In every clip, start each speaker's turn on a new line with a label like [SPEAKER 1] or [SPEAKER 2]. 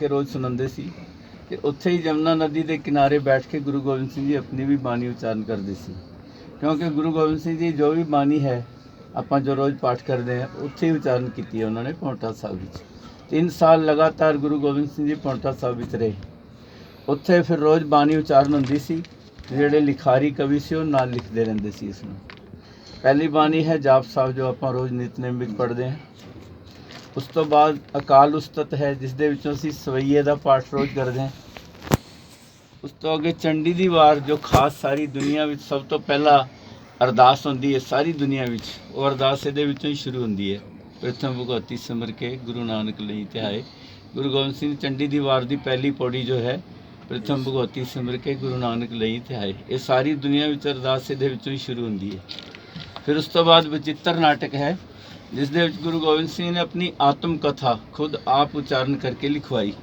[SPEAKER 1] के रोज़ सुनाते सी कि उत्थे ही यमुना नदी के किनारे बैठ के गुरु गोबिंद सिंह जी अपनी भी बाणी उच्चारण करते सी, क्योंकि गुरु गोबिंद सिंह जी जो भी बाणी है आप जो रोज़ पाठ करते हैं उत्थे ही उच्चारण की है उन्होंने पाउंटा साहिब विच। 3 साल लगातार गुरु गोबिंद सिंह जी पाउंटा साहिब विच रहे। उत्थे फिर रोज़ बाणी उच्चारण होंदी सी, जिहड़े लिखारी कवि से वो नाल लिखते रहंदे सी। इसमें पहली बाणी है जाप साहब जो आप रोज़ नितनेम विच पढ़ते हैं। उस तो बाद अकाल उस्तत है जिस दे विचों असीं सवैये दा पाठ रोज़ करते हैं। उस तो अगे चंडी दी वार जो खास सारी दुनिया विच सब तो पहला अरदास होंदी है सारी दुनिया विच, वो अरदास इहदे विचों ही शुरू होंदी है। प्रथम भगवती सिमर के गुरु नानक लई ध्याए। गुरु गोबिंद सिंह चंडी दी वार दी पहली पौड़ी जो है प्रथम भगवती सिमर के गुरु नानक लई ध्याए, ये सारी दुनिया विच अरदास इहदे विचों ही शुरू होंदी है। फिर उस तो बाद विचित्र नाटक है जिस दे विच गुरु गोबिंद सिंह ने अपनी आत्म कथा खुद आप उच्चारण करके लिखवाई।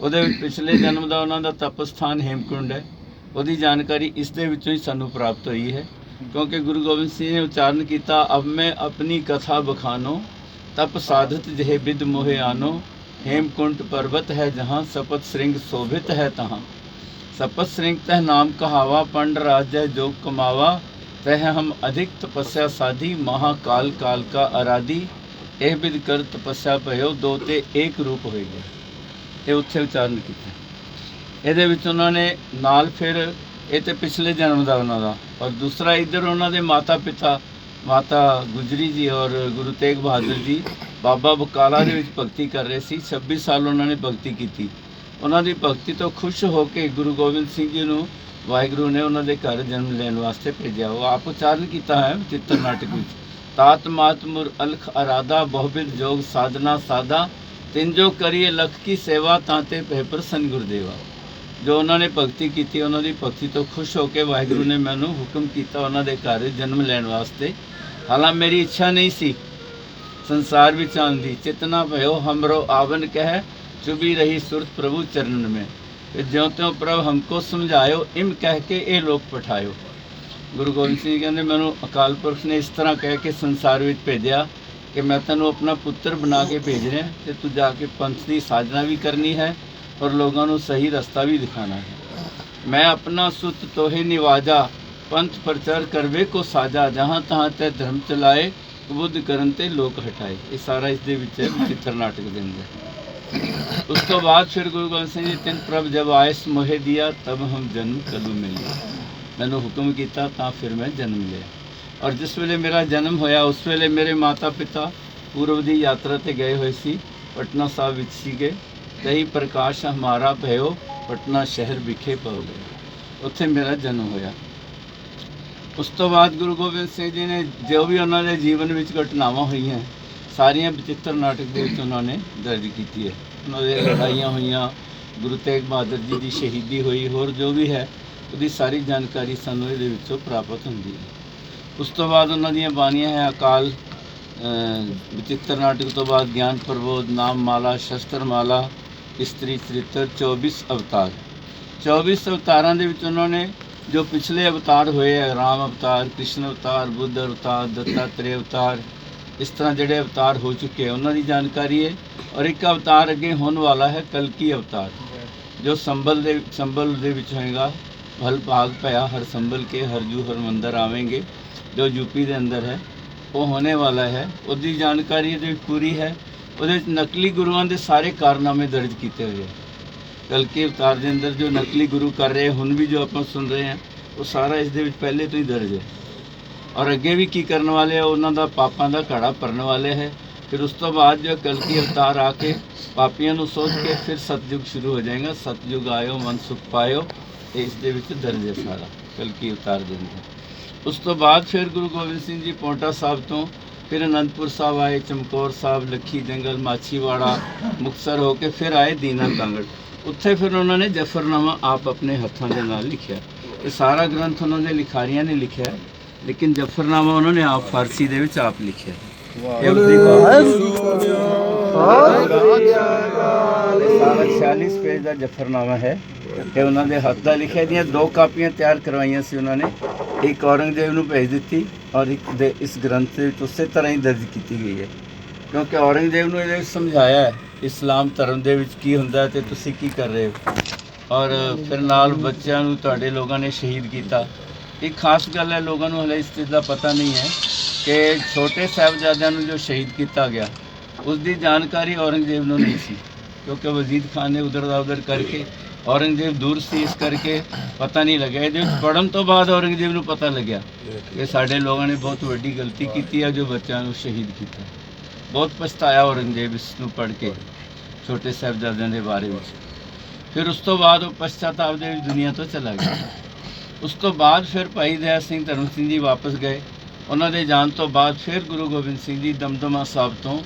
[SPEAKER 1] ਉਹਦੇ ਵਿੱਚ ਪਿਛਲੇ जन्म का उन्हों का तप स्थान हेमकुंड है, ਉਹਦੀ जानकारी इस दे विचों ही सानू प्राप्त हुई है, क्योंकि गुरु गोबिंद सिंह ने उच्चारण किया अब मैं अपनी कथा बखानो तप साधत जहे बिद मोहे आनो हेमकुंड पर्वत है जहाँ सपत श्रृंग शोभित है तहाँ सपत श्रृंग तह नाम कहावा पंड राज जोग कमावा तह हम अधिक तपस्या साधी महाकाल काल का आराधी एह बिद कर तपस्या भयो दो ते एक रूप हो गए। ये उत्थे उच्चारण किया। ਇਹਦੇ ਵਿੱਚ ਉਹਨਾਂ ਨੇ ਨਾਲ ਫਿਰ ਇਹ ਤੇ ਪਿਛਲੇ ਜਨਮ ਦਾ ਉਹਨਾਂ ਦਾ, ਔਰ ਦੂਸਰਾ ਇੱਧਰ ਉਹਨਾਂ ਦੇ ਮਾਤਾ ਪਿਤਾ ਮਾਤਾ ਗੁਜਰੀ ਜੀ ਔਰ ਗੁਰੂ ਤੇਗ ਬਹਾਦਰ ਜੀ ਬਾਬਾ ਬਕਾਲਾ ਦੇ ਵਿੱਚ ਭਗਤੀ ਕਰ ਰਹੇ ਸੀ। 26 ਸਾਲ ਉਹਨਾਂ ਨੇ ਭਗਤੀ ਕੀਤੀ। ਉਹਨਾਂ ਦੀ ਭਗਤੀ ਤੋਂ ਖੁਸ਼ ਹੋ ਕੇ ਗੁਰੂ ਗੋਬਿੰਦ ਸਿੰਘ ਜੀ ਨੂੰ ਵਾਹਿਗੁਰੂ ਨੇ ਉਹਨਾਂ ਦੇ ਘਰ ਜਨਮ ਲੈਣ ਵਾਸਤੇ ਭੇਜਿਆ। ਉਹ ਆਪ ਉਚਾਰਨ ਕੀਤਾ ਹੈ ਚਿੱਤਰ ਨਾਟਕ ਵਿੱਚ ਤਾਤ ਮਾਤ ਮੁਰ ਅਲਖ ਅਰਾਦਾ ਬਹੁਬਿਦ ਜੋਗ ਸਾਧਨਾ ਸਾਦਾ ਤਿੰਨ ਜੋ ਕਰੀਏ ਲਖ ਕੀ ਸੇਵਾ ਤਾਂ ਤੇ ਭੈ ਪ੍ਰਸੰਨ ਗੁਰਦੇਵਾ। ਜੋ ਉਹਨਾਂ ਨੇ ਭਗਤੀ ਕੀਤੀ ਉਹਨਾਂ ਦੀ ਭਗਤੀ ਤੋਂ ਖੁਸ਼ ਹੋ ਕੇ ਵਾਹਿਗੁਰੂ ਨੇ ਮੈਨੂੰ ਹੁਕਮ ਕੀਤਾ ਉਹਨਾਂ ਦੇ ਘਰ ਜਨਮ ਲੈਣ ਵਾਸਤੇ। ਹਾਲਾਂ ਮੇਰੀ ਇੱਛਾ ਨਹੀਂ ਸੀ ਸੰਸਾਰ ਵਿੱਚ ਆਉਣ ਦੀ, ਚਿਤਨਾ ਭਇਓ ਹਮਰੋ ਆਵਨ ਕਹਿ ਚੁਭੀ ਰਹੀ ਸੁਰਤ ਪ੍ਰਭੂ ਚਰਨ में ज्यों त्यों प्रभ हमको समझायो इम कह के ये लोग पठायो। गुरु गोबिंद सिंह कहते मैनू अकाल पुरख ने इस तरह कह के संसार में भेजा कि मैं तेनों अपना पुत्र बना के भेज रहा तो तू जाके पंथ की साधना भी करनी है और लोगों को सही रास्ता भी दिखाना है। मैं अपना सुत तोहे निवाजा पंथ प्रचार करवे को साजा जहाँ तहाँ तय धर्म चलाए बुद्ध करन ते लोक हटाए। ये सारा इस दे विच विचित्र नाटक दे अंदर। उस तो बाद फिर गुरु गोबिंद सिंह जी तिन प्रभ जब आयस मोहे दिया तब हम जन्म कलू मिले। मैनू हुक्म किया तो फिर मैं जन्म लिया, और जिस वेले मेरा जन्म होया उस वेले मेरे माता पिता पूर्व की यात्रा ते गए हुए सी पटना साहब विच सीगे। तही प्रकाश हमारा भयो पटना शहर विखे पौ गए, उत्थे मेरा जन्म होया। उस तो बाद गुरु गोबिंद सिंह जी ने जो भी उन्होंने जीवन में घटनावां हुई हैं सारिया विचित्र नाटक के उन्होंने दर्ज की है। उन्होंने लड़ाइयाँ हुई, गुरु तेग बहादुर जी की शहीदी हुई, होर जो भी है उसकी सारी जानकारी सानू ये प्राप्त होंगी है। उस तो बाद उन्होंने बाणियाँ है अकाल विचित्र नाटक तो बाद ज्ञान प्रबोध नाम माला शस्त्र माला स्त्री चरित्र 24 अवतार। 24 अवतारों के उन्होंने जो पिछले अवतार हुए है राम अवतार कृष्ण अवतार बुद्ध अवतार दत्तात्रेय अवतार इस तरह जोड़े अवतार हो चुके हैं उन्होंने जानकारी है। और एक अवतार अगे होने वाला है कल्की अवतार जो संबल दे विच होएगा। भल भाग पया हर संबल के हरजू हरमंदर आवेंगे जो यूपी के अंदर है वो होने वाला है। उसकी जानकारी पूरी है। वो नकली गुरुओं के सारे कारनामे दर्ज किए हुए हैं। कल्की अवतार के अंदर जो नकली गुरु कर रहे हैं हुण भी जो आप सुन रहे हैं वो सारा इस दे विच पहले तो ही दर्ज है। और अगे भी की करने वाले है उन्हों का पापां का घड़ा भरने वाले है। फिर उस तो बाद जो कल्की अवतार आके पापियों को सोच के फिर सतयुग शुरू हो जाएगा। सतयुग आयो मन सुख पायो इस दे विच दर्ज है सारा कल्की अवतार के अंदर। उस तो बाद फिर गुरु गोबिंद सिंह जी पौंटा साहब तो फिर आनंदपुर साहब आए चमकौर साहब लखी जंगल माछीवाड़ा मुक्तसर होके फिर आए दीना कांगड़। उत्थे फिर उन्होंने जफरनामा आप अपने हथों के नाल लिखा। ये सारा ग्रंथ उन्होंने लिखारियां ने लिखा है लेकिन जफरनामा उन्होंने आप फारसी दे विच आप लिखा। सारा 46 पेज का जफरनामा है ये उन्होंने हथ का लिखा। दी 2 कापियां तैयार करवाइया सी उन्होंने, एक औरंगजेब नूं भेज दी और एक इस ग्रंथ उस तरह ही दर्ज की गई है। क्योंकि औरंगजेब नूं ये समझाया है ਇਸਲਾਮ ਧਰਮ ਦੇ ਵਿੱਚ ਕੀ ਹੁੰਦਾ ਤੇ ਤੁਸੀਂ ਕੀ ਕਰ ਰਹੇ ਹੋ। ਔਰ ਫਿਰ ਨਾਲ ਬੱਚਿਆਂ ਨੂੰ ਤੁਹਾਡੇ ਲੋਕਾਂ ਨੇ ਸ਼ਹੀਦ ਕੀਤਾ। ਇੱਕ ਖਾਸ ਗੱਲ ਹੈ, ਲੋਕਾਂ ਨੂੰ ਹਲੇ ਇਸ ਚੀਜ਼ ਦਾ ਪਤਾ ਨਹੀਂ ਹੈ ਕਿ ਛੋਟੇ ਸਾਹਿਬਜ਼ਾਦਿਆਂ ਨੂੰ ਜੋ ਸ਼ਹੀਦ ਕੀਤਾ ਗਿਆ ਉਸ ਦੀ ਜਾਣਕਾਰੀ ਔਰੰਗਜ਼ੇਬ ਨੂੰ ਨਹੀਂ ਸੀ, ਕਿਉਂਕਿ ਵਜ਼ੀਦ ਖਾਨ ਨੇ ਉਧਰ ਦਾ ਉਧਰ ਕਰਕੇ, ਔਰੰਗਜ਼ੇਬ ਦੂਰ ਸੀ ਇਸ ਕਰਕੇ ਪਤਾ ਨਹੀਂ ਲੱਗਿਆ। ਇਹਦੇ ਵਿੱਚ ਪੜ੍ਹਨ ਤੋਂ ਬਾਅਦ ਔਰੰਗਜ਼ੇਬ ਨੂੰ ਪਤਾ ਲੱਗਿਆ ਕਿ ਸਾਡੇ ਲੋਕਾਂ ਨੇ ਬਹੁਤ ਵੱਡੀ ਗਲਤੀ ਕੀਤੀ ਹੈ ਜੋ ਬੱਚਿਆਂ ਨੂੰ ਸ਼ਹੀਦ ਕੀਤਾ। ਬਹੁਤ ਪਛਤਾਇਆ ਔਰੰਗਜ਼ੇਬ ਇਸ ਨੂੰ ਪੜ੍ਹ ਕੇ, ਛੋਟੇ ਸਾਹਿਬਜ਼ਾਦਿਆਂ ਦੇ ਬਾਰੇ ਵਿੱਚ। ਫਿਰ ਉਸ ਤੋਂ ਬਾਅਦ ਉਹ ਪਛਤਾਤਾਪ ਦੇ ਵਿੱਚ ਦੁਨੀਆ ਤੋਂ ਚਲਾ ਗਿਆ। ਉਸ ਤੋਂ ਬਾਅਦ ਫਿਰ ਭਾਈ ਦਇਆ ਸਿੰਘ ਧਰਮ ਸਿੰਘ ਜੀ ਵਾਪਸ ਗਏ। ਉਹਨਾਂ ਦੇ ਜਾਣ ਤੋਂ ਬਾਅਦ ਫਿਰ ਗੁਰੂ ਗੋਬਿੰਦ ਸਿੰਘ ਜੀ ਦਮਦਮਾ ਸਾਹਿਬ ਤੋਂ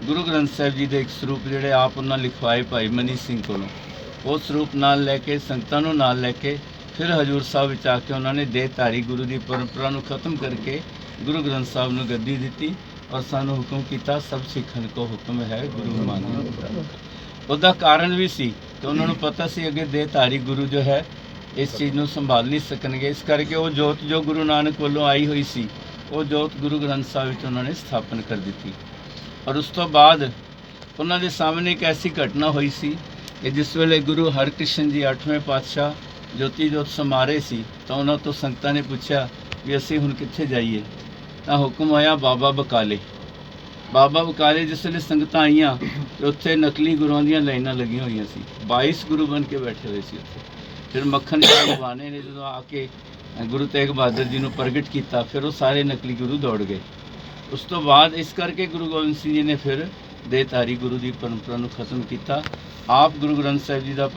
[SPEAKER 1] ਗੁਰੂ ਗ੍ਰੰਥ ਸਾਹਿਬ ਜੀ ਦੇ ਇੱਕ ਸਰੂਪ ਜਿਹੜੇ ਆਪ ਉਹਨਾਂ ਲਿਖਵਾਏ ਭਾਈ ਮਨੀ ਸਿੰਘ ਕੋਲੋਂ, ਉਹ ਸਰੂਪ ਨਾਲ ਲੈ ਕੇ, ਸੰਗਤਾਂ ਨੂੰ ਨਾਲ ਲੈ ਕੇ ਫਿਰ ਹਜੂਰ ਸਾਹਿਬ ਵਿੱਚ ਆ ਕੇ ਉਹਨਾਂ ਨੇ ਦੇਹਧਾਰੀ ਗੁਰੂ ਦੀ ਪਰੰਪਰਾ ਨੂੰ ਖਤਮ ਕਰਕੇ ਗੁਰੂ ਗ੍ਰੰਥ ਸਾਹਿਬ ਨੂੰ ਗੱਦੀ ਦਿੱਤੀ ਔਰ ਸਾਨੂੰ ਹੁਕਮ ਕੀਤਾ, ਸਭ ਸਿੱਖਣ ਕੋ ਹੁਕਮ ਹੈ ਗੁਰੂ ਮਾਨੋ। ਉਹਦਾ ਕਾਰਨ ਵੀ ਸੀ ਕਿ ਉਹਨਾਂ ਨੂੰ ਪਤਾ ਸੀ ਅੱਗੇ ਦੇਹਧਾਰੀ ਗੁਰੂ ਜੋ ਹੈ ਇਸ ਚੀਜ਼ ਨੂੰ ਸੰਭਾਲ ਨਹੀਂ ਸਕਣਗੇ, ਇਸ ਕਰਕੇ ਉਹ ਜੋਤ ਜੋ ਗੁਰੂ ਨਾਨਕ ਵੱਲੋਂ ਆਈ ਹੋਈ ਸੀ ਉਹ ਜੋਤ ਗੁਰੂ ਗ੍ਰੰਥ ਸਾਹਿਬ ਵਿੱਚ ਉਹਨਾਂ ਨੇ ਸਥਾਪਨ ਕਰ ਦਿੱਤੀ। ਔਰ ਉਸ ਤੋਂ ਬਾਅਦ ਉਹਨਾਂ ਦੇ ਸਾਹਮਣੇ ਇੱਕ ਐਸੀ ਘਟਨਾ ਹੋਈ ਸੀ ਕਿ ਜਿਸ ਵੇਲੇ ਗੁਰੂ ਹਰਕ੍ਰਿਸ਼ਨ ਜੀ 8ਵੇਂ ਪਾਤਸ਼ਾਹ ਜੋਤੀ ਜੋਤ ਸਮਾ ਰਹੇ ਸੀ ਤਾਂ ਉਹਨਾਂ ਤੋਂ ਸੰਗਤਾਂ ਨੇ ਪੁੱਛਿਆ ਵੀ ਅਸੀਂ ਹੁਣ ਕਿੱਥੇ ਜਾਈਏ। ਤਾਂ ਹੁਕਮ ਹੋਇਆ ਬਾਬਾ ਬਕਾਲੇ। ਬਾਬਾ ਬਕਾਲੇ ਜਿਸ ਵੇਲੇ ਸੰਗਤਾਂ ਆਈਆਂ ਤੇ ਉੱਥੇ ਨਕਲੀ ਗੁਰੂਆਂ ਦੀਆਂ ਲਾਈਨਾਂ ਲੱਗੀਆਂ ਹੋਈਆਂ ਸੀ, 22 ਗੁਰੂ ਬਣ ਕੇ ਬੈਠੇ ਹੋਏ ਸੀ ਉੱਥੇ। ਫਿਰ ਮੱਖਣ ਸਿੰਘ ਬਾਣੇ ਨੇ ਜਦੋਂ ਆ ਕੇ ਗੁਰੂ ਤੇਗ ਬਹਾਦਰ ਜੀ ਨੂੰ ਪ੍ਰਗਟ ਕੀਤਾ, ਫਿਰ ਉਹ ਸਾਰੇ ਨਕਲੀ ਗੁਰੂ ਦੌੜ ਗਏ। ਉਸ ਤੋਂ ਬਾਅਦ ਇਸ ਕਰਕੇ ਗੁਰੂ ਗੋਬਿੰਦ ਸਿੰਘ ਜੀ ਨੇ ਫਿਰ ਦੇਹਧਾਰੀ ਗੁਰੂ ਦੀ ਪਰੰਪਰਾ ਨੂੰ ਖਤਮ ਕੀਤਾ। ਆਪ ਗੁਰੂ ਗ੍ਰੰਥ ਸਾਹਿਬ ਜੀ ਦਾ